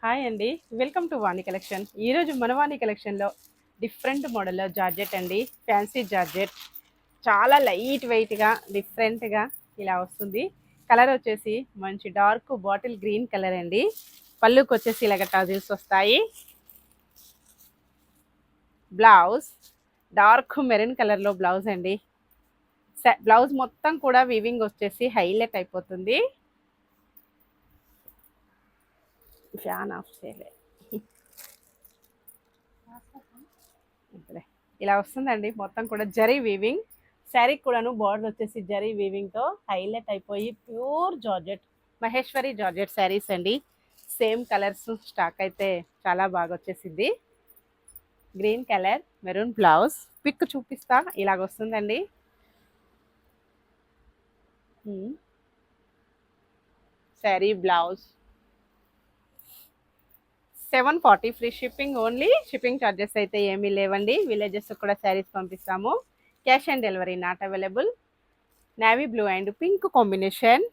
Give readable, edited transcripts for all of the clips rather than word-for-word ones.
Hi అండి. Welcome to Vani collection. ఈరోజు మన వాణి కలెక్షన్లో డిఫరెంట్ మోడల్లో జార్జెట్ అండి. ఫ్యాన్సీ జార్జెట్ చాలా లైట్ వెయిట్గా డిఫరెంట్గా ఇలా వస్తుంది. కలర్ వచ్చేసి మంచి డార్క్ బాటిల్ గ్రీన్ కలర్ అండి. పళ్ళుకి వచ్చేసి ఇలాగ టాజిల్స్ వస్తాయి. బ్లౌజ్ డార్క్ మెరూన్ కలర్లో బ్లౌజ్ అండి. బ్లౌజ్ మొత్తం కూడా వీవింగ్ వచ్చేసి హైలైట్ అయిపోతుంది. ఫ్యాన్ ఆఫ్ చేయలే, ఇలా వస్తుందండి. మొత్తం కూడా జరీ వీవింగ్. శారీకి కూడాను బార్డర్ వచ్చేసి జరీ వీవింగ్తో హైలైట్ అయిపోయి pure georgette Maheshwari georgette saris అండి. సేమ్ కలర్స్ స్టాక్ అయితే చాలా బాగా వచ్చేసింది. Green colour maroon blouse pick చూపిస్తా. ఇలాగ వస్తుందండి. Sari blouse 740 free shipping only. Shipping charges అయితే ఏమీ లేవండి. విలేజెస్ కూడా శారీస్ పంపిస్తాము. Cash on delivery not available. Navy blue and pink combination.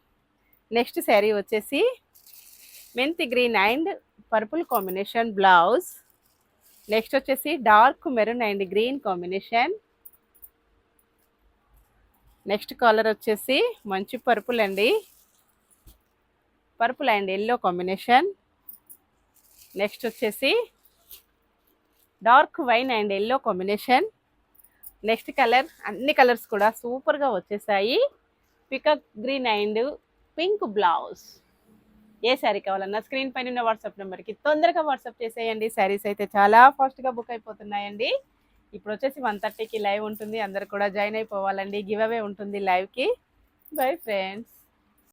Next sari వచ్చేసి మెంతి green and purple combination blouse. Next వచ్చేసి dark maroon and green combination. Next colour వచ్చేసి మంచి పర్పుల్ అండి. Purple and yellow combination. Next వచ్చేసి dark wine and yellow combination. Next colour అన్ని colours కూడా సూపర్గా వచ్చేసాయి. Pickup green and pink blouse. ఏ శారీ కావాలన్నా స్క్రీన్ పైన ఉన్న వాట్సాప్ నెంబర్కి తొందరగా వాట్సాప్ చేసేయండి. శారీస్ అయితే చాలా ఫాస్ట్గా బుక్ అయిపోతున్నాయండి. ఇప్పుడు వచ్చేసి 1:30కి లైవ్ ఉంటుంది. అందరు కూడా జాయిన్ అయిపోవాలండి. గివ్ అవే ఉంటుంది లైవ్కి. Bye friends.